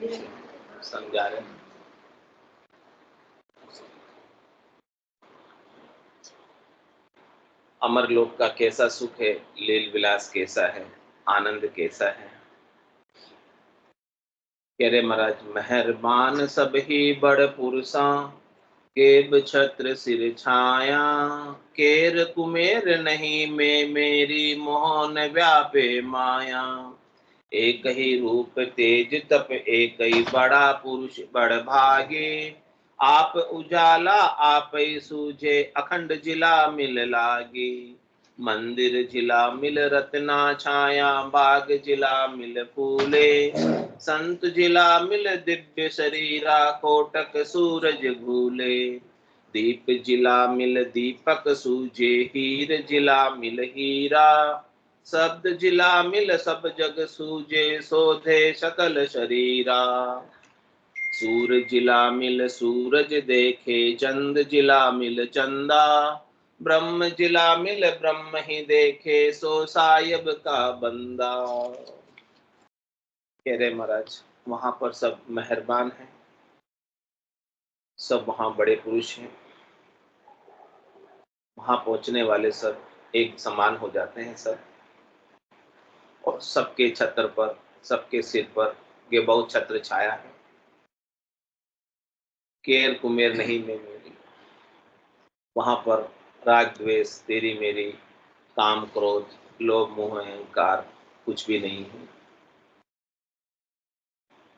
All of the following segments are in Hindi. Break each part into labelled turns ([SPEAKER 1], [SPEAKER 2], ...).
[SPEAKER 1] समझा रहे हैं। अमरलोक का कैसा सुख है, लील विलास कैसा है, आनंद कैसा है। कह रहे महाराज, मेहरबान सब ही बड़ पुरुषा, केब छत्र सिर छाया, केर कुमेर नहीं में मेरी मोहन व्यापे माया। एक ही रूप तेज तप एक ही बड़ा पुरुष बड़ भागे, आप उजाला आप ही सूझे अखंड जिला मिल लागे। मंदिर जिला मिल रत्ना छाया, बाग जिला मिल फूले, संत जिला मिल दिव्य शरीरा, कोटक सूरज घूले। दीप जिला मिल दीपक सूझे, हीर जिला मिल हीरा, शब्द जिला मिल सब जग सूझे, शोधे सकल शरीरा। सूर जिला मिल सूरज देखे, चंद जिला मिल चंदा, ब्रह्म जिला मिल ब्रह्म ही देखे, सो साहिब का बंदा। कह रहे महाराज, वहां पर सब मेहरबान हैं, सब वहां बड़े पुरुष हैं, वहां पहुंचने वाले सब एक समान हो जाते हैं सब, और सबके छत्र पर, सबके सिर पर ये बहुत छत्र छाया है। केर कुमेर नहीं में मेरी, वहां पर राग द्वेष तेरी मेरी, काम क्रोध लोभ मोह अहंकार कुछ भी नहीं है,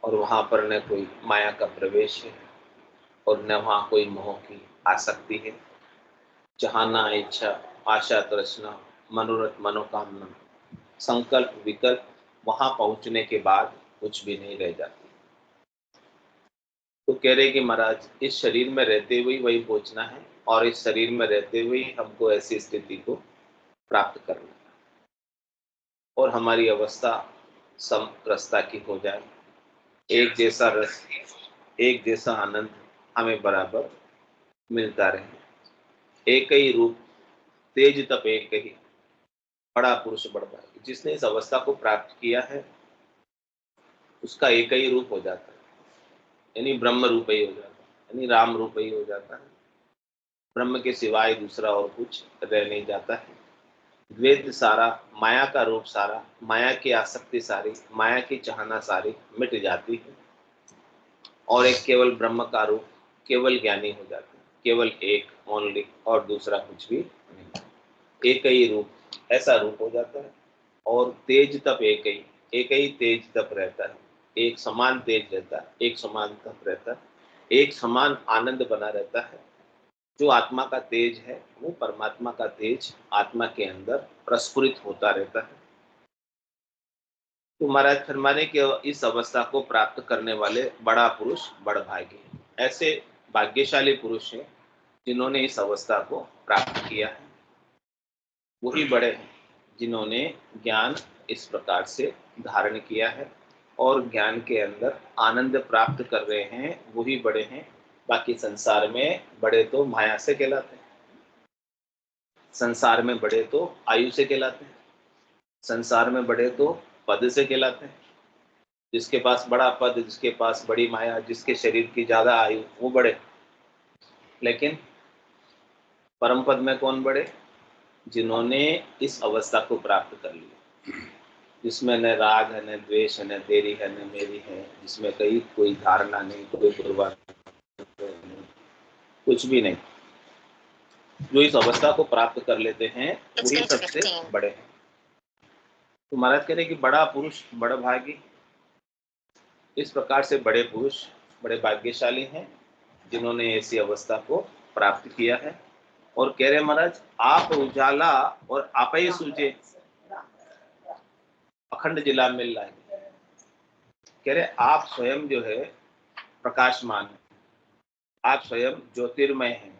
[SPEAKER 1] और वहां पर न कोई माया का प्रवेश है और न वहां कोई मोह की आसक्ति है। जहां ना इच्छा आशा तृष्णा मनोरथ मनोकामना संकल्प विकल्प, वहां पहुंचने के बाद कुछ भी नहीं रह जाती। तो कह रहे कि महाराज, इस शरीर में रहते हुए वही पहुंचना है, और इस शरीर में रहते हुए हमको ऐसी स्थिति को प्राप्त करना है, और हमारी अवस्था समरसता की हो जाए, एक जैसा रस एक जैसा आनंद हमें बराबर मिलता रहे। एक ही रूप तेज तप एक ही, बड़ा पुरुष बड़ भागी। जिसने इस अवस्था को प्राप्त किया है उसका एक ही रूप हो जाता है, यानी ब्रह्म रूप ही हो जाता है, यानी राम रूप ही हो जाता है। ब्रह्म के सिवाय दूसरा और कुछ रह नहीं जाता है। द्वैत सारा, माया का रूप सारा, माया की आसक्ति सारी, माया की चाहना सारी मिट जाती है, और एक केवल ब्रह्म का रूप केवल ज्ञानी हो जाता है, केवल एक ओनली, और दूसरा कुछ भी नहीं, एक ही रूप, ऐसा रूप हो जाता है। और तेज तप एक ही तेज तप रहता है, एक समान तेज रहता है, एक समान तप रहता है, एक समान आनंद बना रहता है। जो आत्मा का तेज है वो परमात्मा का तेज आत्मा के अंदर प्रस्फुरित होता रहता है। तो महाराज फरमाने के इस अवस्था को प्राप्त करने वाले बड़ा पुरुष बड़ भागी है। ऐसे भाग्यशाली पुरुष हैं जिन्होंने इस अवस्था को प्राप्त किया है, वही बड़े हैं जिन्होंने ज्ञान इस प्रकार से धारण किया है और ज्ञान के अंदर आनंद प्राप्त कर रहे हैं, वही बड़े हैं। बाकी संसार में बड़े तो माया से कहलाते हैं, संसार में बड़े तो आयु से कहलाते हैं, संसार में बड़े तो पद से कहलाते हैं। जिसके पास बड़ा पद, जिसके पास बड़ी माया, जिसके शरीर की ज्यादा आयु, वो बड़े। लेकिन परम पद में कौन बड़े? जिन्होंने इस अवस्था को प्राप्त कर लिया, जिसमें न राग है, न द्वेष है, न तेरी है, न मेरी है, जिसमें कहीं कोई धारणा नहीं, कोई पूर्वाग्रह नहीं, कुछ भी नहीं। जो इस अवस्था को प्राप्त कर लेते हैं वही सबसे बड़े हैं। तो महाराज कह रहे कि बड़ा पुरुष बड़ा भागी, इस प्रकार से बड़े पुरुष बड़े भाग्यशाली हैं जिन्होंने ऐसी अवस्था को प्राप्त किया है। और कह रहे महाराज, आप उजाला और आप ही सूझे, अखंड जिला मिल लाए। कह रहे आप स्वयं जो है प्रकाशमान है, आप स्वयं ज्योतिर्मय हैं।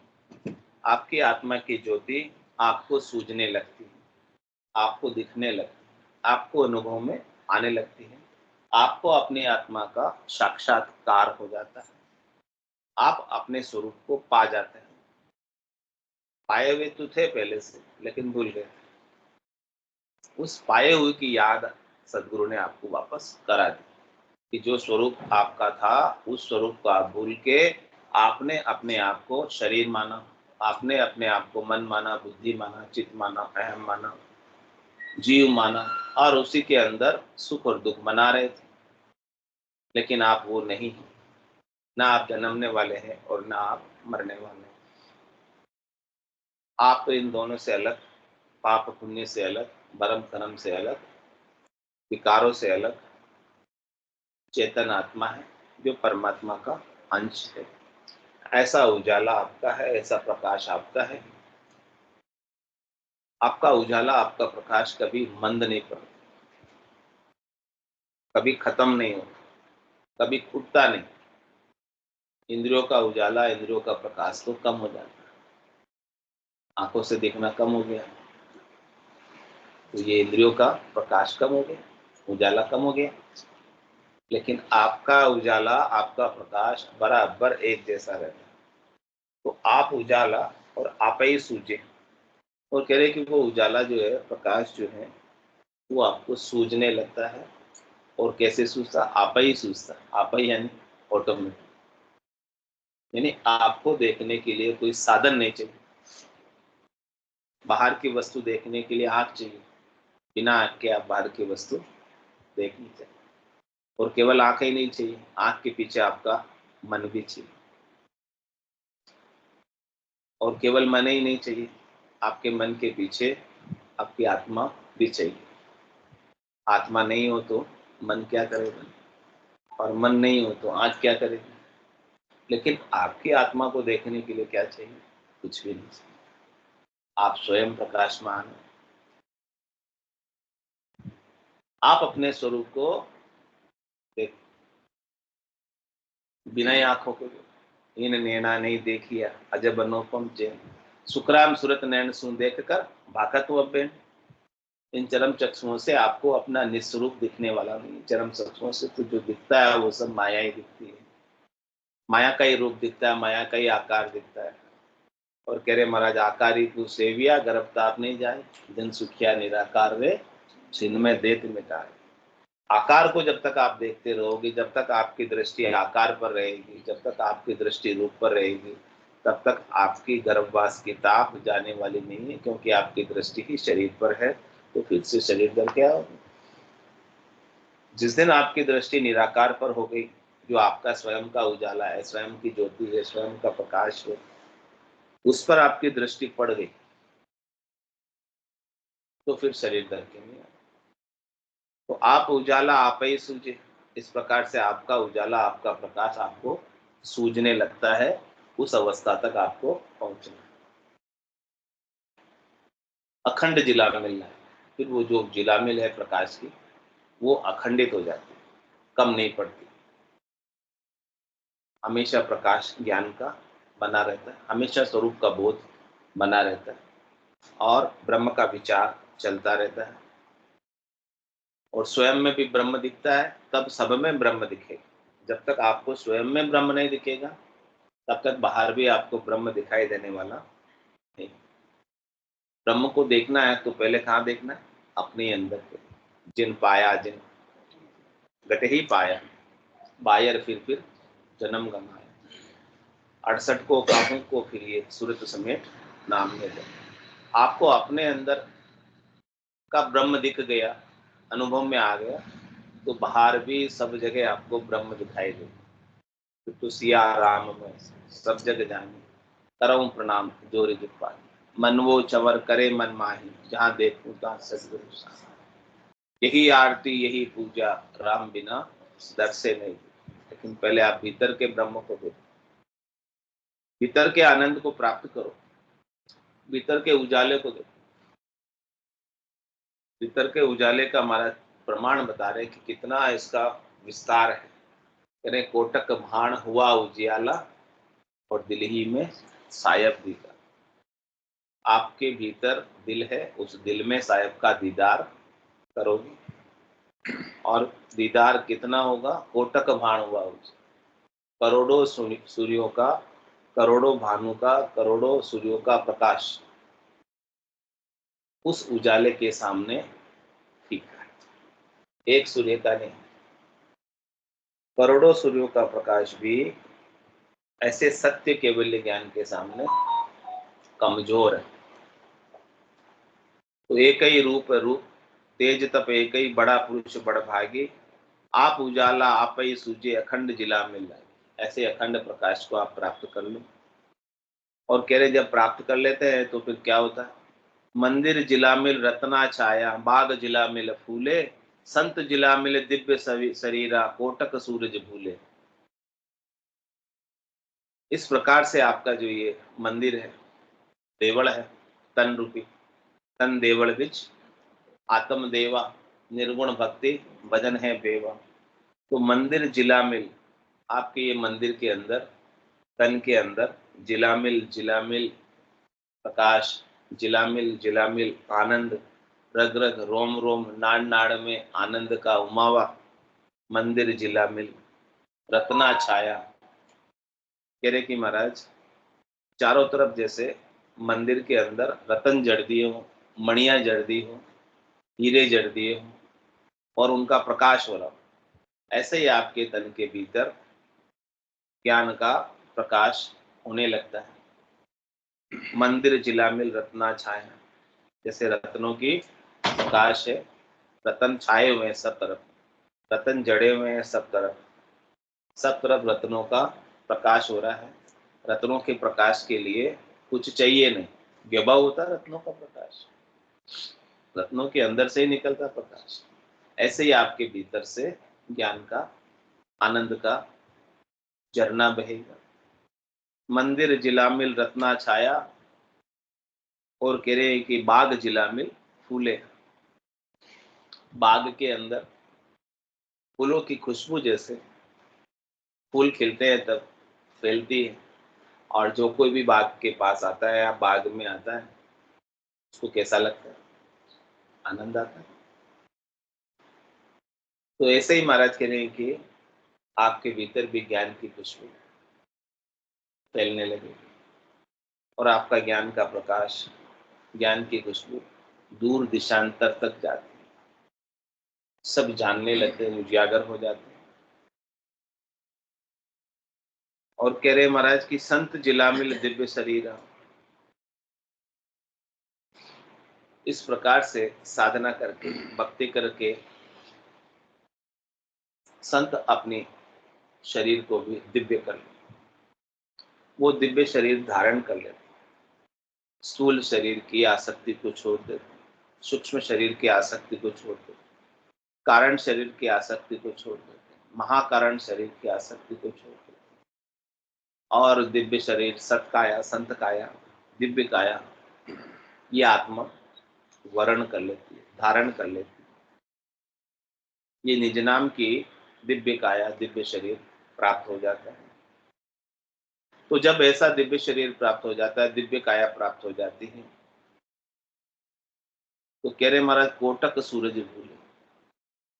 [SPEAKER 1] आपकी आत्मा की ज्योति आपको सूझने लगती है, आपको दिखने लगती है, आपको अनुभव में आने लगती है, आपको अपनी आत्मा का साक्षात्कार हो जाता है, आप अपने स्वरूप को पा जाते हैं। पाए हुए तो थे पहले से, लेकिन भूल गए। उस पाए हुए की याद सदगुरु ने आपको वापस करा दी। कि जो स्वरूप आपका था उस स्वरूप को आप भूल के आपने अपने आप को शरीर माना, आपने अपने आप को मन माना, बुद्धि माना, चित्त माना, अहम माना, जीव माना, और उसी के अंदर सुख और दुख मना रहे थे। लेकिन आप वो नहीं हैं, ना आप जन्मने वाले हैं और ना आप मरने वाले हैं। आप तो इन दोनों से अलग, पाप पुण्य से अलग, भरम कर्म से अलग, विकारों से अलग चेतन आत्मा है जो परमात्मा का अंश है। ऐसा उजाला आपका है, ऐसा प्रकाश आपका है। आपका उजाला, आपका प्रकाश कभी मंद नहीं पड़ता, कभी खत्म नहीं होता, कभी फूटता नहीं। इंद्रियों का उजाला, इंद्रियों का प्रकाश तो कम हो जाता है, आंखों से देखना कम हो गया तो ये इंद्रियों का प्रकाश कम हो गया, उजाला कम हो गया। लेकिन आपका उजाला, आपका प्रकाश बराबर एक जैसा रहता है। तो आप उजाला और आप ही सूझे। और कह रहे कि वो उजाला जो है, प्रकाश जो है, वो आपको सूझने लगता है। और कैसे सूझता? आप ही सूझता, आप ही यानी ऑटोमेटिक। यानी आपको देखने के लिए कोई साधन नहीं चाहिए। बाहर की वस्तु देखने के लिए आँख चाहिए, बिना आँख के आप बाहर की वस्तु देख नहीं सकते। और केवल आँख ही नहीं चाहिए, आँख के पीछे आपका मन भी चाहिए। और केवल मन ही नहीं चाहिए, आपके मन के पीछे आपकी आत्मा भी चाहिए। आत्मा नहीं हो तो मन क्या करेगा, और मन नहीं हो तो आँख क्या करेगी। लेकिन आपकी आत्मा को देखने के लिए क्या चाहिए? कुछ भी नहीं चाहिए। आप स्वयं प्रकाशमान हैं। आप अपने स्वरूप को देख, बिना ही आंखों के इन नैना नहीं देखिया अजब अनुपम चैन, सुखराम सूरत नैन सु देख कर भाकत बेन। इन चरम चक्षुओं से आपको अपना निस्वरूप दिखने वाला नहीं। चरम चक्षुओं से तो जो दिखता है वो सब माया ही दिखती है। माया का ही रूप दिखता है, माया का ही आकार दिखता है। और कह रहे महाराज, आकारी तू सेविया गर्भ ताप नहीं जाए, जन सुखिया निराकार वे छिन्न में देत मिटाए। आकार को जब तक आप देखते रहोगे, जब तक आपकी दृष्टि आकार पर रहेगी, जब तक आपकी दृष्टि रूप पर रहेगी, तब तक आपकी गर्भवास की ताप जाने वाली नहीं है, क्योंकि आपकी दृष्टि ही शरीर पर है। तो फिर से शरीर पर क्या होगा? जिस दिन आपकी दृष्टि निराकार पर हो गई, जो आपका स्वयं का उजाला है, स्वयं की ज्योति है, स्वयं का प्रकाश है, उस पर आपकी दृष्टि पड़ गई, तो फिर शरीर धर के नहीं आता। तो आप उजाला आप ही सूझे। इस प्रकार से आपका उजाला, आपका प्रकाश आपको सूझने लगता है। उस अवस्था तक आपको पहुंचना है। अखंड जिला मिल है, फिर वो जो जिला मिल है प्रकाश की, वो अखंडित हो जाती है, कम नहीं पड़ती। हमेशा प्रकाश ज्ञान का बना रहता है, हमेशा स्वरूप का बोध बना रहता है, और ब्रह्म का विचार चलता रहता है। और स्वयं में भी ब्रह्म दिखता है, तब सब में ब्रह्म दिखेगा। जब तक आपको स्वयं में ब्रह्म नहीं दिखेगा, तब तक बाहर भी आपको ब्रह्म दिखाई देने वाला नहीं। ब्रह्म को देखना है तो पहले कहाँ देखना है? अपने अंदर पे। जिन पाया जिन गट ही पाया, बायर फिर जन्म गमाया। 68 को काहू को फिर ये सूरत समेत नाम ले दे। आपको अपने अंदर का ब्रह्म दिख गया, अनुभव में आ गया, तो बाहर भी सब जगह आपको ब्रह्म दिखाई दे। तो सिया राम में सब जग जानी, करऊं प्रणाम जोरी जुग पानी। मन वो चवर करे मन माही, जहाँ देखूं तहाँ सदगुरु साई। यही आरती यही पूजा, राम बिना दर से नहीं। लेकिन पहले आप भीतर के ब्रह्म को देखो, भीतर के आनंद को प्राप्त करो, भीतर के उजाले को देखो। भीतर के उजाले का हमारा प्रमाण बता रहे कि कितना इसका विस्तार है। करे कोटक भाण हुआ उजियाला, और दिल ही में सायब दीदा। आपके भीतर दिल है, उस दिल में सायब का दीदार करोगे। और दीदार कितना होगा? कोटक भाण हुआ उजियाला, करोड़ों सूर्यों का, करोड़ों भानु का, करोड़ों सूर्यों का प्रकाश उस उजाले के सामने फीका है। एक सूर्य का नहीं, करोड़ों सूर्यों का प्रकाश भी ऐसे सत्य केवल ज्ञान के सामने कमजोर है। तो एक ही रूप रूप तेज तप एक ही, बड़ा पुरुष बड़ भागी, आप उजाला आप ही सूझे अखंड जिला मिल जाए। ऐसे अखंड प्रकाश को आप प्राप्त कर लो। और कह रहे जब प्राप्त कर लेते हैं तो फिर क्या होता है? मंदिर जिला मिल रत्ना छाया, बाग जिला मिल फूले, संत जिला मिल दिव्य शरीरा, कोटक सूरज भूले। इस प्रकार से आपका जो ये मंदिर है, देवल है, तन रूपी, तन देवल बिच आत्म देवा, निर्गुण भक्ति भजन है बेवा। तो मंदिर जिला मिल, आपके ये मंदिर के अंदर, तन के अंदर जिला मिल प्रकाश, जिला मिल आनंद, रग रग रोम रोम नाड़ नाड़ में आनंद का उमावा, मंदिर जिला मिल रत्ना छाया। कह रहे कि महाराज चारों तरफ जैसे मंदिर के अंदर रतन जड़ दिए हो, मणियां जड़ दी हो, हीरे जड़ दिए हो और उनका प्रकाश हो रहा हो, ऐसे ही आपके तन के भीतर ज्ञान का प्रकाश होने लगता है। मंदिर जिला मिल रत्ना छाया, जैसे रत्नों की प्रकाश है, रतन छाए हुए हैं सब तरफ, रतन जड़े हुए हैं सब तरफ, सब तरफ रत्नों का प्रकाश हो रहा है। रत्नों के प्रकाश के लिए कुछ चाहिए नहीं, व्यभाव होता है रत्नों का प्रकाश, रत्नों के अंदर से ही निकलता प्रकाश। ऐसे ही आपके भीतर से ज्ञान का, आनंद का झरना बहेगा। मंदिर जिला मिल रत्ना छाया, और कह रहे हैं कि बाग जिला मिल फूले, बाग के अंदर फूलों की खुशबू जैसे फूल खिलते हैं तब फैलती है, और जो कोई भी बाग के पास आता है या बाग में आता है उसको कैसा लगता है? आनंद आता है। तो ऐसे ही महाराज कह रहे हैं कि आपके भीतर भी ज्ञान की खुशबू फैलने लगेगी और आपका ज्ञान का प्रकाश, ज्ञान की खुशबू दूर दिशांतर तक जाती है, सब जानने लगते हैं, उजागर हो जाते हैं। और कह रहे महाराज कि संत जिला मिल दिव्य शरीर, इस प्रकार से साधना करके, भक्ति करके संत अपने शरीर को भी दिव्य कर ले, वो दिव्य शरीर धारण कर लेते, स्थूल शरीर की आसक्ति को छोड़ देते, सूक्ष्म शरीर की आसक्ति को छोड़ देते, कारण शरीर की आसक्ति को छोड़ देते, महाकारण शरीर की आसक्ति को छोड़ देते, और दिव्य शरीर सत्काया, संत काया, दिव्य काया, ये आत्मा वर्ण कर लेती है, धारण कर लेती है। ये निज नाम की दिव्य काया, दिव्य शरीर प्राप्त हो जाता है। तो जब ऐसा दिव्य शरीर प्राप्त हो जाता है, दिव्य काया प्राप्त हो जाती है, तो कह रहे महाराज कोटक सूरज भूले,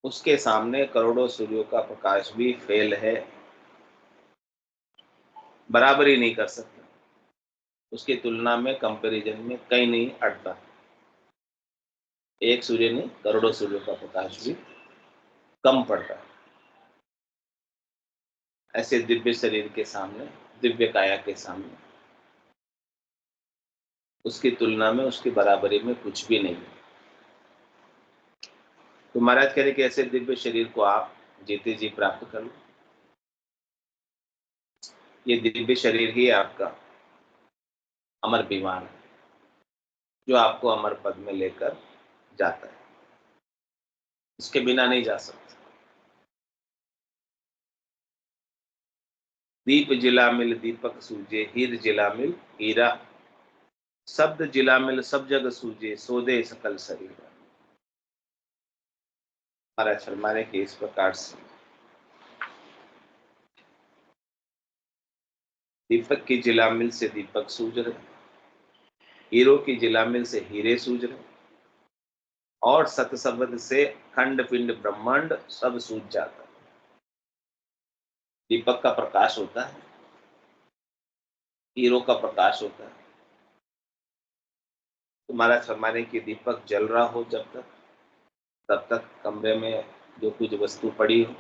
[SPEAKER 1] उसके सामने करोड़ों सूर्यों का प्रकाश भी फेल है, बराबरी नहीं कर सकता, उसकी तुलना में, कंपैरिजन में कहीं नहीं अटता। एक सूर्य नहीं, करोड़ों सूर्यों का प्रकाश भी कम पड़ता है ऐसे दिव्य शरीर के सामने, दिव्य काया के सामने, उसकी तुलना में, उसकी बराबरी में कुछ भी नहीं है। तो महाराज कह रहे कि ऐसे दिव्य शरीर को आप जीते जी प्राप्त कर लो। ये दिव्य शरीर ही आपका अमर विमान है, जो आपको अमर पद में लेकर जाता है, इसके बिना नहीं जा सकता। दीप जिला मिल दीपक सूझे, हीर जिला मिल हीरा, शब्द जिला मिल सब जग सूझे, सोदे सकल शरीर। महाराज फरमाने के इस प्रकार से दीपक की जिलामिल से दीपक सूझ रहे, हीरो की जिलामिल से हीरे सूझ रहे, और सतसबद से खंड पिंड ब्रह्मांड सब सूझ जाता है। दीपक का प्रकाश होता है, हीरो का प्रकाश होता है। तो महाराज फरमाने की दीपक जल रहा हो जब तक, तब तक कमरे में जो कुछ वस्तु पड़ी हो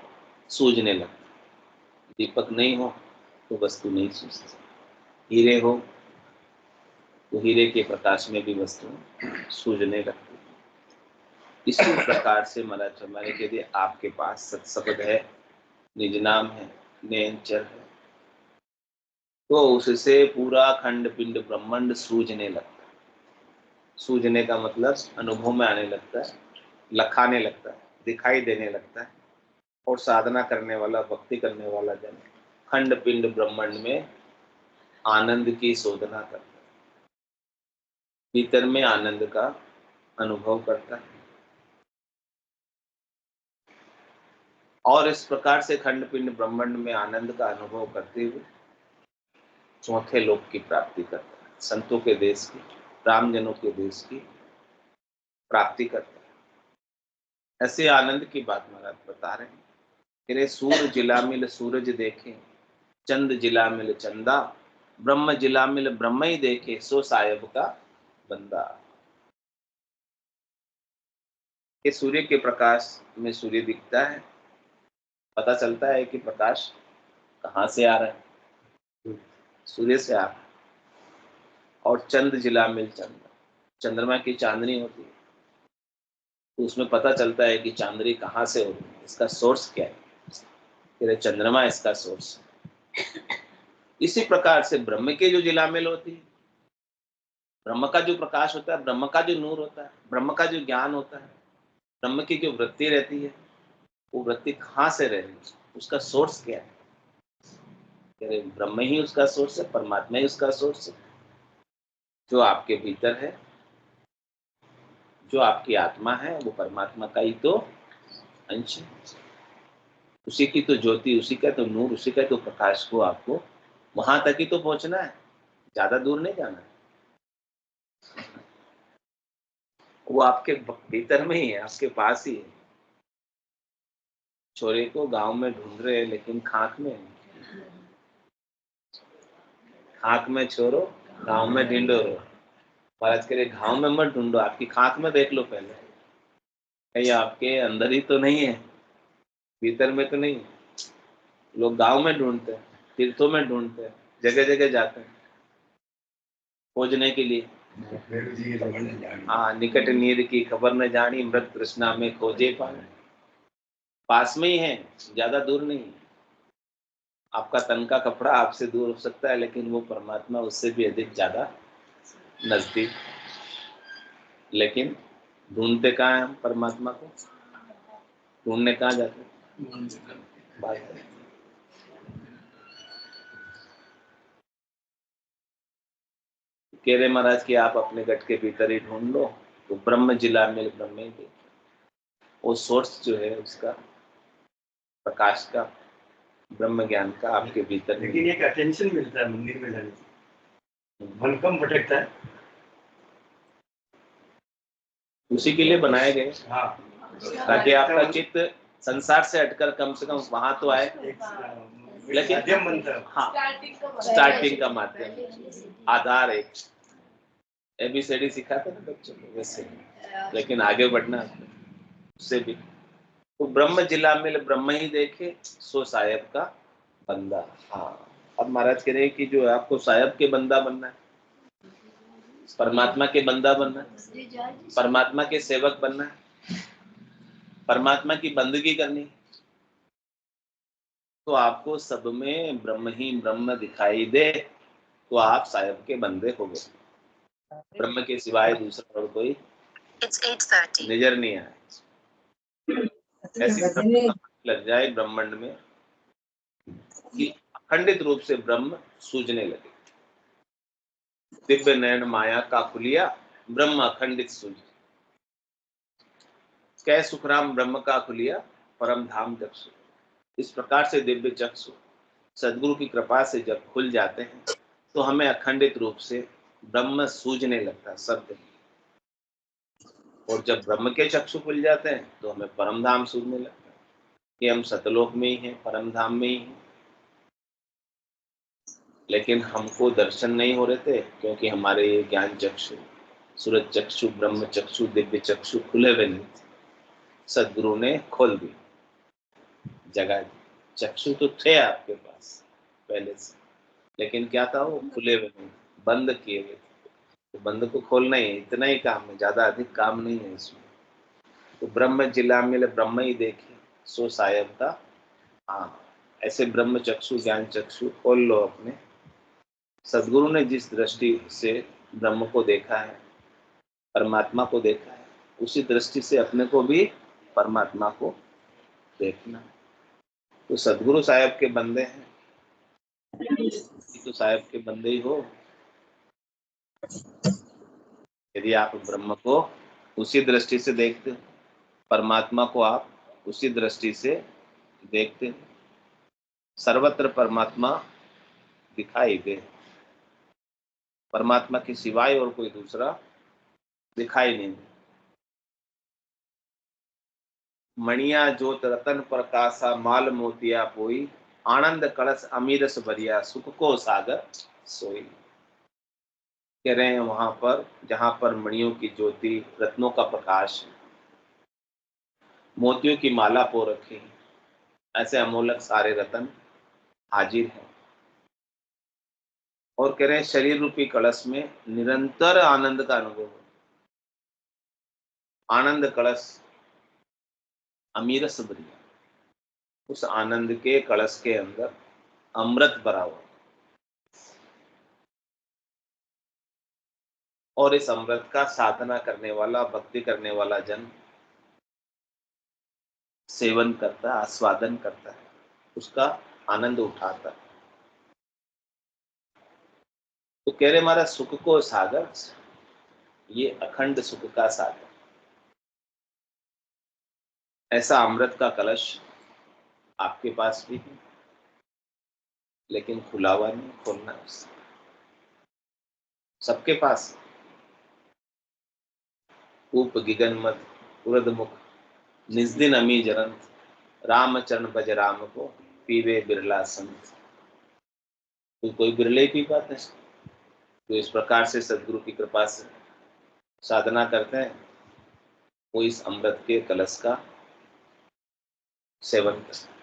[SPEAKER 1] सूझने लगती, दीपक नहीं हो तो वस्तु नहीं सूझती, हीरे हो तो हीरे के प्रकाश में भी वस्तु सूझने लगती है। इसी प्रकार से महाराज हमारे यदि आपके पास सत्शब्द है, निज नाम है, निरंतर है, तो उससे पूरा खंड पिंड ब्रह्मांड सूझने लगता है। सूझने का मतलब अनुभव में आने लगता है, लखाने लगता है, दिखाई देने लगता है। और साधना करने वाला, भक्ति करने वाला जन खंड पिंड ब्रह्मांड में आनंद की शोधना करता है, भीतर में आनंद का अनुभव करता है। और इस प्रकार से खंड पिंड ब्रह्मांड में आनंद का अनुभव करते हुए चौथे लोक की प्राप्ति करता है, संतों के देश की, रामजनों के देश की प्राप्ति करता है। ऐसे आनंद की बात महाराज बता रहे हैं। तेरे सूर्य जिला मिल सूरज देखे, चंद जिला मिल चंदा, ब्रह्म जिला मिल ब्रह्म ही देखे, सो साहेब का बंदा। ये सूर्य के प्रकाश में सूर्य दिखता है, पता चलता है कि प्रकाश कहाँ से आ रहा है, सूर्य से आ रहा है। और चंद जिला मिल चंदा, चंद्रमा की चांदनी होती है, तो उसमें पता चलता है कि चांदनी कहाँ से हो रही है, इसका सोर्स क्या है, तेरे चंद्रमा इसका सोर्स है। इसी प्रकार से ब्रह्म के जो जिलामेल होती है, ब्रह्म का जो प्रकाश होता है, ब्रह्म का जो नूर होता है, ब्रह्म का जो ज्ञान होता है, ब्रह्म की जो वृत्ति रहती है, वो वृत्ति कहाँ से रह रही है, उसका सोर्स क्या है? तेरे ब्रह्म ही उसका सोर्स है, परमात्मा ही उसका सोर्स है। जो आपके भीतर है, जो आपकी आत्मा है, वो परमात्मा का ही तो अंश है। उसी की तो ज्योति, उसी का तो नूर, उसी का तो प्रकाश को आपको वहां तक ही तो पहुंचना है, ज्यादा दूर नहीं जाना है। वो आपके भीतर में ही है, आपके पास ही है। छोरे को गांव में ढूंढ रहे हैं, लेकिन खाक में है। खाक में छोरो, गांव में ढूंढो। महाराज कह रहे गांव में मत ढूंढो, आपकी खाक में देख लो पहले, कहीं आपके अंदर ही तो नहीं है, भीतर में तो नहीं है। लोग गांव में ढूंढते हैं, तीर्थों में ढूंढते हैं, जगह जगह जाते हैं खोजने के लिए। हाँ, निकट नीर की खबर न जानी, मृत तृष्णा में खोजे पानी। पास में ही है, ज्यादा दूर नहीं है। आपका तन का कपड़ा आपसे दूर हो सकता है, लेकिन वो परमात्मा उससे भी अधिक ज्यादा नजदीक। लेकिन ढूंढते कहाँ हैं हम परमात्मा को? ढूंढने कहाँ जाते हैं? बात है। कह रहे महाराज कि आप अपने गट के भीतर ही ढूंढ लो, तो ब्रह्म जिला में ब्रह्म ही दे। वो सोर्स जो है उसका, प्रकाश का, ब्रह्म ज्ञान का आपके भीतर।
[SPEAKER 2] लेकिन एक अटेंशन मिलता है मंदिर में जाने से, मन कम भटकता है।
[SPEAKER 1] उसी के लिए बनाए गए,
[SPEAKER 2] हाँ,
[SPEAKER 1] ताकि आपका चित्त संसार से हटकर कम से कम वहां तो आए। लेकिन
[SPEAKER 2] माध्यम बनता है।
[SPEAKER 1] हाँ, स्टार्टिंग का माध्यम, आधार एक ABCD सिखाते ना बच्चों को वैसे, लेकिन आगे बढ़ना उससे भी। तो ब्रह्म जिला मिल ब्रह्म ही देखे, सो साहेब का बंदा। हाँ, अब महाराज कह रहे हैं कि जो आपको साहेब के बंदा बनना है, परमात्मा के बंदा बनना है, परमात्मा के सेवक बनना है, परमात्मा की बंदगी करनी, तो आपको सब में ब्रह्म ही ब्रह्म दिखाई दे, तो आप साहेब के बंदे हो गए। ब्रह्म के सिवाय दूसरा और कोई नजर नहीं आए। ऐसी लग जाए ब्रह्मांड में कि अखंडित रूप से ब्रह्म सूझने लगे। दिव्य नयन माया का खुलिया, ब्रह्म अखंडित सूझ। कै सुखराम ब्रह्म का खुलिया, परम धाम चक्षु। इस प्रकार से दिव्य चक्षु सदगुरु की कृपा से जब खुल जाते हैं, तो हमें अखंडित रूप से ब्रह्म सूझने लगता है सत्य। और जब ब्रह्म के चक्षु खुल जाते हैं, तो हमें परम धाम सूझने लगता है कि हम सतलोक में ही हैं, परम धाम में ही हैं। लेकिन हमको दर्शन नहीं हो रहे थे, क्योंकि हमारे ये ज्ञान चक्षु, सूरज चक्षु, ब्रह्म चक्षु, दिव्य चक्षु खुले हुए नहीं थे। सदगुरु ने खोल दी, जगा दी। चक्षु तो थे आपके पास पहले से, लेकिन क्या था, वो खुले हुए नहीं, बंद किए हुए थे। तो बंद को खोलना ही है, इतना ही काम है, ज्यादा अधिक काम नहीं है इसमें। तो ब्रह्म जिला मिले ब्रह्म ही देखे सो साहेब था। हाँ, ऐसे ब्रह्म चक्षु ज्ञान चक्षु खोल लो अपने। सदगुरु ने जिस दृष्टि से ब्रह्म को देखा है, परमात्मा को देखा है, उसी दृष्टि से अपने को भी परमात्मा को देखना। तो सदगुरु साहब के बंदे हैं, तो साहब के बंदे ही हो। यदि आप ब्रह्म को उसी दृष्टि से देखते हो, परमात्मा को आप उसी दृष्टि से देखते हो, सर्वत्र परमात्मा दिखाई दे, परमात्मा के सिवाय और कोई दूसरा दिखाई नहीं दे। मणिया जोत रतन प्रकाशा माल मोतिया पोई, आनंद कलश अमीरस भरिया सुख को सागर सोई। कह रहे हैं वहां पर जहां पर मणियों की ज्योति, रत्नों का प्रकाश, मोतियों की माला पो रखी, ऐसे अमोलक सारे रतन हाजिर हैं। और कह रहे हैं शरीर रूपी कलश में निरंतर आनंद का अनुभव हो। आनंद कलश अमीरस भरिया, उस आनंद के कलश के अंदर अमृत भरा हुआ, और इस अमृत का साधना करने वाला, भक्ति करने वाला जन सेवन करता है, आस्वादन करता है, उसका आनंद उठाता है। तो कह रहे हमारा सुख को सागर, ये अखंड सुख का सागर, ऐसा अमृत का कलश आपके पास भी है, लेकिन खुला हुआ नहीं, खोलना है उससे। सबके पास कूप गिगन मत उरद मुख निजदिन अमी जरंत, रामचरण भज राम को पीवे बिरला संत। तो कोई बिरले ही पी पाते हैं। तो इस प्रकार से सदगुरु की कृपा से साधना करते हैं, वो इस अमृत के कलश का सेवन करते हैं।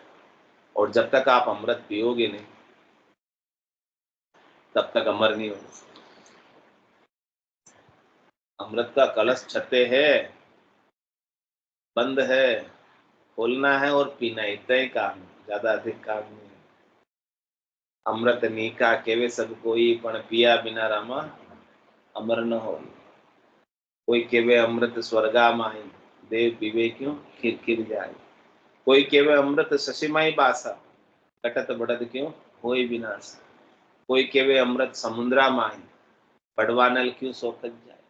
[SPEAKER 1] और जब तक आप अमृत पियोगे नहीं, तब तक अमर नहीं होगा। अमृत का कलश छते है, बंद है, खोलना है और पीना, इतना ही काम है, ज्यादा अधिक काम नहीं है। अमृत नीका केवे सब कोई, पण पिया बिना रामा अमर न हो। कोई केवे अमृत स्वर्गा माई, देव पीवे क्यों खिर खिर जाए। कोई केवे अमृत शशिमाई बासा, कटत बढ़त क्यों होई विनाश। कोई केवे अमृत समुद्रा माई, पड़वानल क्यों सोखत जाए।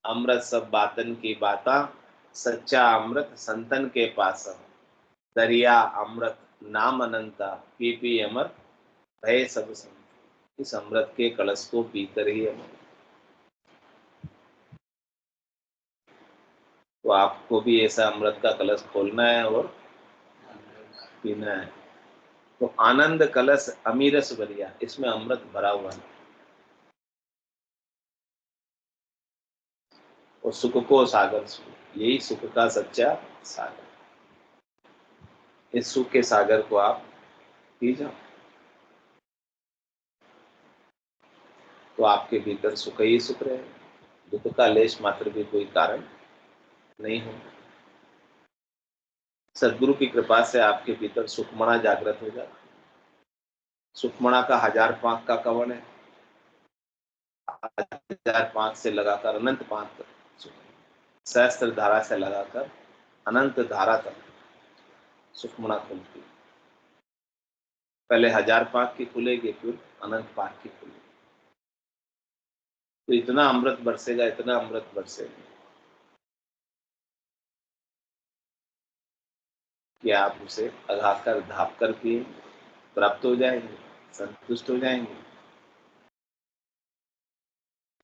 [SPEAKER 1] अमृत सब बातन की बाता, सच्चा अमृत संतन के पास। दरिया अमृत नाम अनंता, पी पी अमर भय सब संत। इस अमृत के कलश को पीकर ही अमर। तो आपको भी ऐसा अमृत का कलश खोलना है और पीना है। तो आनंद कलश अमीरस भरिया, इसमें अमृत भरा हुआ है। और सुख को सागर, यही सुख का सच्चा सागर। इस सुख के सागर को आप पी जाओ, तो आपके भीतर सुख ही सुख रहे, दुख का लेश मात्र भी कोई कारण नहीं हो। सदगुरु की कृपा से आपके भीतर सुखमणा जागृत हो जाता। सुखमणा का 1000 पांख का कवन है, 1000 पांख से लगाकर अनंत पांख तक, सहस्त्र धारा से लगाकर अनंत धारा तक सुखमणा खुलती। पहले 1000 पांख की खुलेगी, फिर अनंत पांख की खुलेगी। तो इतना अमृत बरसेगा, इतना अमृत बरसेगा कि आप उसे अघाकर धाप कर पिए, प्राप्त हो जाएंगे, संतुष्ट हो जाएंगे।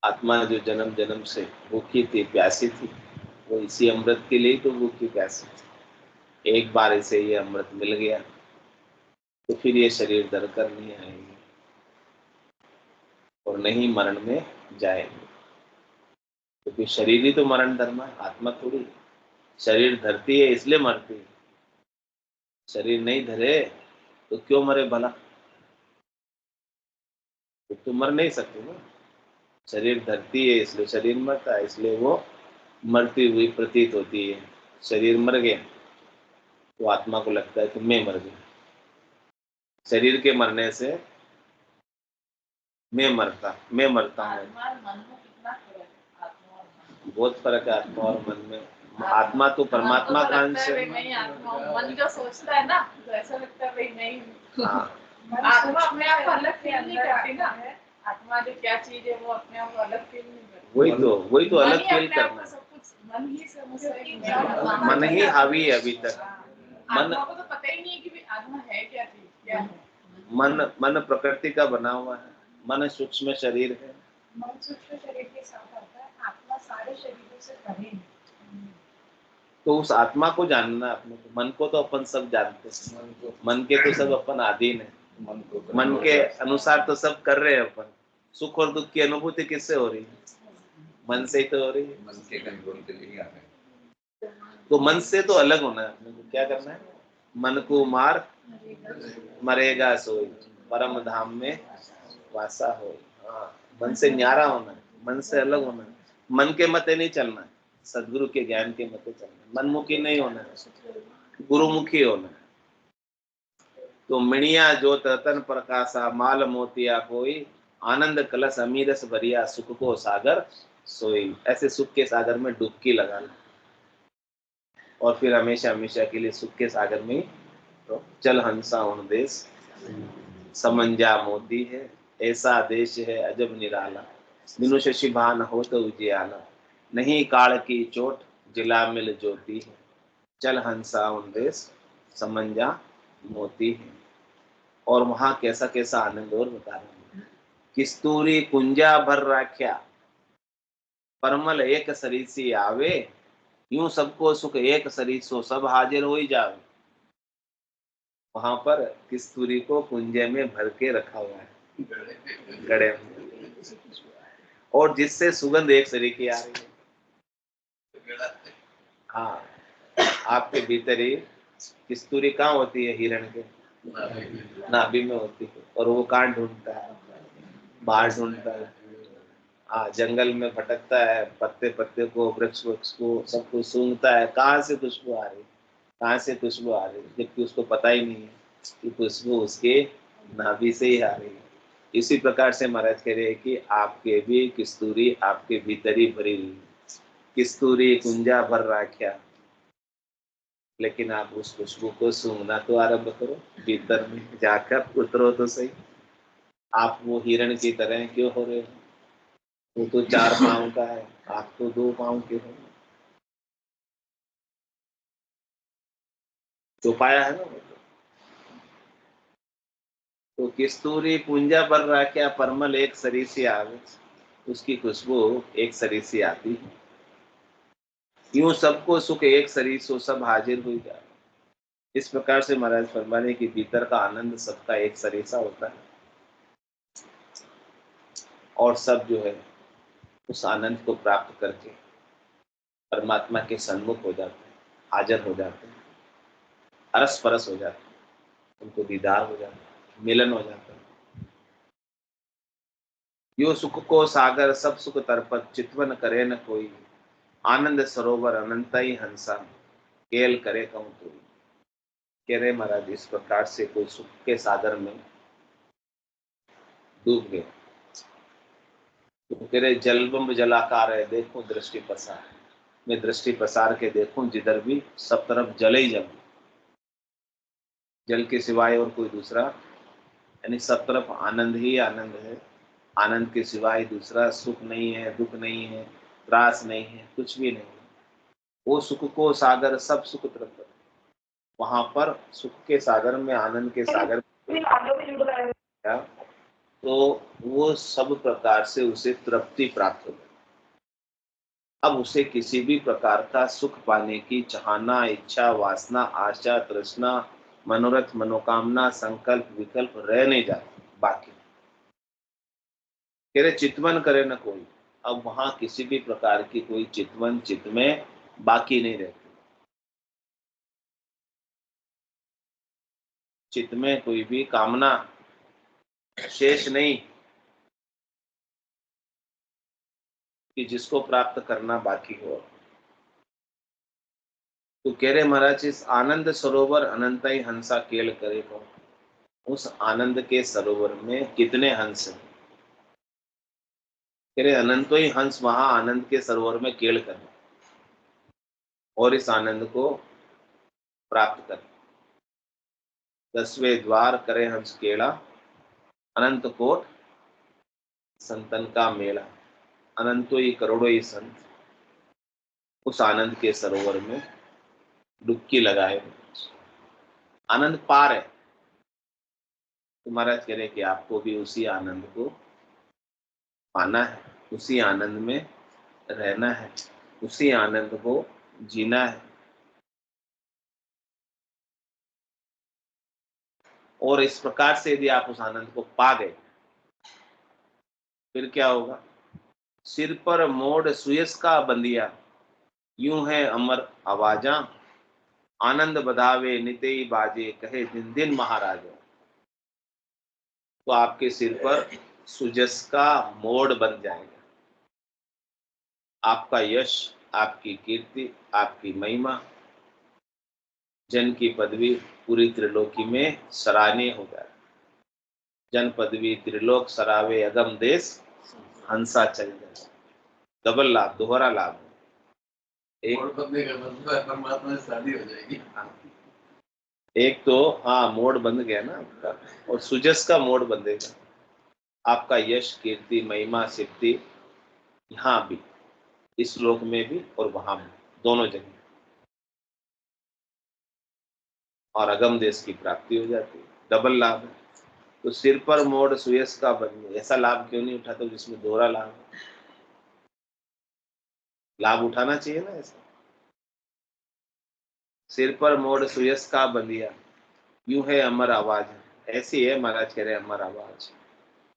[SPEAKER 1] आत्मा जो जन्म जन्म से भूखी थी, प्यासी थी, वो इसी अमृत के लिए तो भूखी प्यासी थी। एक बार इसे ये अमृत मिल गया, तो फिर ये शरीर धरकर नहीं आएंगे और नहीं मरण में जाएंगे। क्योंकि शरीर ही तो मरण धर्म है, आत्मा थोड़ी। शरीर धरती है इसलिए मरती है। शरीर नहीं धरे तो क्यों मरे भला? तो मर नहीं सकते ना। शरीर धरती है इसलिए शरीर मरता है, इसलिए वो मरती हुई प्रतीत होती है। शरीर मर गया तो आत्मा को लगता है कि मैं मर गया। शरीर के मरने से मैं मरता हूँ। बहुत फर्क है आत्मा और मन में। आत्मा तो परमात्मा का अंश है।
[SPEAKER 3] मन जो सोचता है ना, तो ऐसा लगता है भाई नहीं।
[SPEAKER 1] हाँ,
[SPEAKER 3] आत्मा अपने आप अलग फील नहीं करती ना। आत्मा जो क्या चीज है वो अपने आप अलग फील नहीं करती।
[SPEAKER 1] वही तो अलग फील
[SPEAKER 3] अपने आप
[SPEAKER 1] करना
[SPEAKER 3] को
[SPEAKER 1] है।
[SPEAKER 3] सब कुछ मन ही से
[SPEAKER 1] मन ही हावी है अभी तक।
[SPEAKER 3] आत्मा को तो पता ही नहीं है कि आत्मा है क्या चीज, क्या है।
[SPEAKER 1] मन प्रकृति का बना हुआ है। मन सूक्ष्म शरीर है।
[SPEAKER 3] मन सूक्ष्म शरीर के साथ आता है, आत्मा सारे शरीरों से परे है।
[SPEAKER 1] तो उस आत्मा को जानना अपने को। मन को तो अपन सब जानते हैं, मन के तो सब अपन अधीन है। मन के अनुसार तो सब कर रहे हैं अपन। सुख और दुख की अनुभूति किससे हो रही है? मन से ही तो हो रही है।
[SPEAKER 4] मन के कंट्रोल के लिए आ रहे।
[SPEAKER 1] तो मन से तो अलग होना है। अपने को क्या करना है? मन को मार मरेगा सोई, परम धाम में वासा हो। हाँ, मन से न्यारा होना है, मन से अलग होना है। मन के मते नहीं चलना है, सदगुरु के ज्ञान के मते चलना है। मनमुखी नहीं होना है, गुरुमुखी होना है। तो मिणिया जो तन प्रकाशा माल मोतिया कोई, आनंद कलश अमीरस भरिया सुख को सागर सोई। ऐसे सुख के सागर में डुबकी लगाना और फिर हमेशा हमेशा के लिए सुख के सागर में तो चल हंसा उन देश समंजा मोती है, ऐसा देश है अजब निराला, बिनु शशि भान हो तो उजियाला, नहीं काल की चोट जिला मिल ज्योति है, चल हंसा उन देश समंजा मोती है। और वहां कैसा कैसा आनंद और बता रहे हैं। किस्तूरी कुंजा भर राख्या, परमल एक सरीसी आवे, यूं सबको सुख एक सरीसो सब हाजिर हो ही जावे। वहां पर किस्तूरी को कुंजे में भर के रखा हुआ है, गड़े में, और जिससे सुगंध एक सरीकी आ रही है। हाँ, आपके भीतर ही किस्तूरी कहाँ होती है? हिरण के नाभि में होती है। और वो कहाँ ढूंढता है? बाहर ढूंढता है। हाँ, जंगल में भटकता है, पत्ते पत्ते को, वृक्ष वृक्ष को, सब कुछ सूंघता है, कहाँ से खुशबू आ रही, कहाँ से खुशबू आ रही, जबकि उसको पता ही नहीं है कि खुशबू उसके नाभि से ही आ रही है। इसी प्रकार से महाराज कह रहे हैं कि आपके भी किस्तूरी आपके भीतर ही भरी हुई, किस्तूरी कुंजा भर राख्या। लेकिन आप उस खुशबू को सूंघना तो आरंभ करो, भीतर में जाकर उतरो तो सही। आप वो हिरण की तरह क्यों हो रहे हो? वो तो 4 पांव का है, आप तो 2 पांव के हो। तो पाया है ना वो तो किस्तूरी पूंजा पर राख्या, परमल एक सरीसी आवे, उसकी खुशबू एक सरीसी आती है। यूं सबको सुख एक सरीसो सब हाजिर हुई जाए। इस प्रकार से महाराज फरमाने की भीतर का आनंद सबका एक सरीसा होता है और सब जो है उस आनंद को प्राप्त करके परमात्मा के सन्मुख हो जाते हैं, हाजिर हो जाते हैं, अरस परस हो जाते हैं, उनको दीदार हो जाता है, मिलन हो जाता है। यो सुख को सागर सब सुख तरपत, चितवन करे न कोई, आनंद सरोवर अनंत ही हंसा, केल करे कहूँ तो। कह रहे महाराज इस प्रकार से कोई सुख के सागर में डूब गए तो कह रहे जलबम्ब जलाकार है, देखो दृष्टि पसार। मैं दृष्टि पसार के देखूं जिधर भी सब तरफ जल ही जल, जल के सिवाय और कोई दूसरा, यानी सब तरफ आनंद ही आनंद है। आनंद के सिवाय दूसरा सुख नहीं है, दुख नहीं है, त्रास नहीं है, कुछ भी नहीं है। वो सुख को सागर सब सुख तरफ, वहां पर सुख के सागर में, आनंद के सागर में, तो वो सब प्रकार से उसे तृप्ति प्राप्त हो। अब उसे किसी भी प्रकार का सुख पाने की चाहना, इच्छा, वासना, आशा, तृष्णा, मनोरथ, मनोकामना, संकल्प, विकल्प रह नहीं जाते बाकी। कह रहे चितवन करे न कोई। अब वहां किसी भी प्रकार की कोई चितवन चित्त में बाकी नहीं रहती। चित्त में कोई भी कामना शेष नहीं कि जिसको प्राप्त करना बाकी हो। तो कह रहे महाराज, इस आनंद सरोवर अनंतई हंसा केल करे को, उस आनंद के सरोवर में कितने हंस हैं। कह रहे अनंतो ही हंस वहां आनंद के सरोवर में केल करे और इस आनंद को प्राप्त करे। 10वें द्वार करे हंस केला, अनंत कोट संतन का मेला। अनंतो ही करोड़ों ही संत उस आनंद के सरोवर में डुबकी लगाए, आनंद पार है। तो महाराज कह रहे कि आपको भी उसी आनंद को पाना है, उसी आनंद में रहना है, उसी आनंद को जीना है। और इस प्रकार से यदि आप उस आनंद को पा गए फिर क्या होगा। सिर पर मोड़ सुयस का बंदिया, यूं है अमर आवाजा, आनंद बधावे नितेई बाजे, कहे दिन दिन महाराजा। तो आपके सिर पर सुजस का मोड़ बन जाएगा। आपका यश, आपकी कीर्ति, आपकी महिमा, जन की पदवी पूरी त्रिलोकी में सराहनीय हो जाए। जन पदवी त्रिलोक सरावे, अगम देश हंसा चल जाए। डबल लाभ, दोहरा लाभ। एक
[SPEAKER 4] बंदे का मतलब है परमात्मा से शादी हो जाएगी।
[SPEAKER 1] एक तो हाँ मोड़ बंद गया ना आपका, और सुजस का मोड़ बंधेगा। आपका यश, कीर्ति, महिमा, सिद्धि यहाँ भी, इस लोक में भी और वहां भी, दोनों जगह। और अगम देश की प्राप्ति हो जाती है, डबल लाभ है। तो सिर पर मोड़ सुयस का बन, ऐसा लाभ क्यों नहीं उठाते जिसमें दोहरा लाभ है। लाभ उठाना चाहिए ना ऐसा। सिर पर मोड़ सुयस का बंदिया, यूं है अमर आवाज, ऐसी है महाराज कह रहे अमर आवाज।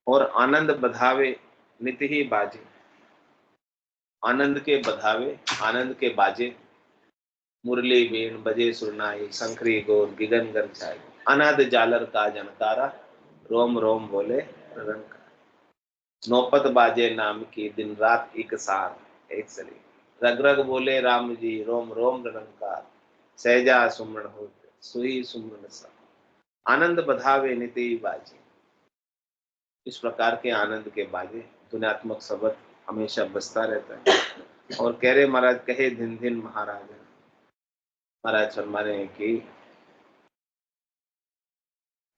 [SPEAKER 1] और आनंद बधावे नित ही बाजे, आनंद के बधावे, आनंद के बाजे, मुरली बीन बजे सुरनाई, शंखरी गोर गिगन गरजाई, अनाद जालर का जनकारा, रोम रोम बोले रंका। नौपत बाजे नाम की दिन रात एक सार, एक सली, रग रग बोले राम जी, रोम रोम रंकार, सहजा सुमरण हो सुही सुमरण सा, आनंद बधावे निति बाजे। इस प्रकार के आनंद के बाजे, दुनियात्मक शब्द हमेशा बजता रहता है। और कह रहे महाराज, कहे दिन दिन महाराज, महाराज फरमाने हैं कि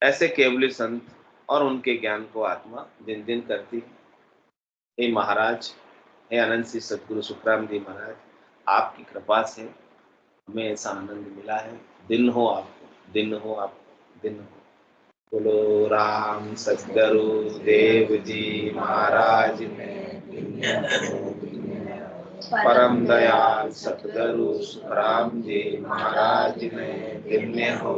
[SPEAKER 1] ऐसे केवली संत और उनके ज्ञान को आत्मा दिन दिन करती है। हे महाराज, हे अनंत श्री सदगुरु सुखराम जी महाराज, आपकी कृपा से हमें ऐसा आनंद मिला है। दिन हो आपको, दिन हो आपको, दिन हो। बोलो राम सदगुरु देव जी महाराज में, परम दयाल सतगुरु सुखराम जी महाराज में दिव्य हो।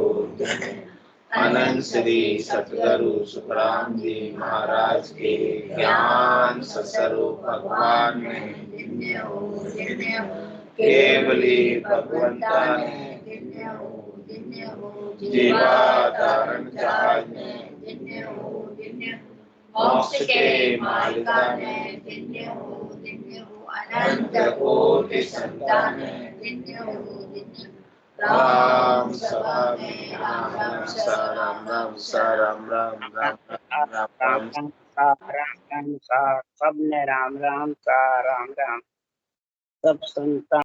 [SPEAKER 1] अनंत श्री सतगुरु सुखराम जी महाराज के ज्ञान स्वरूप भगवान में दिव्य हो, दिव्य हो। केवली भगवंता ने दिव्य हो, दिव्य हो। जीवा धारण जहाज में दिव्य हो, दिव्य हो। मोक्ष के मालिका ने दिव्य हो, दिव्य हो। अनंत कोटि संतान दिव्य हो, दिव्य हो। राम सभा में राम राम सा, राम राम सा, राम राम राम राम राम राम
[SPEAKER 5] राम राम सा, सबने राम राम सा, राम राम। सब संतान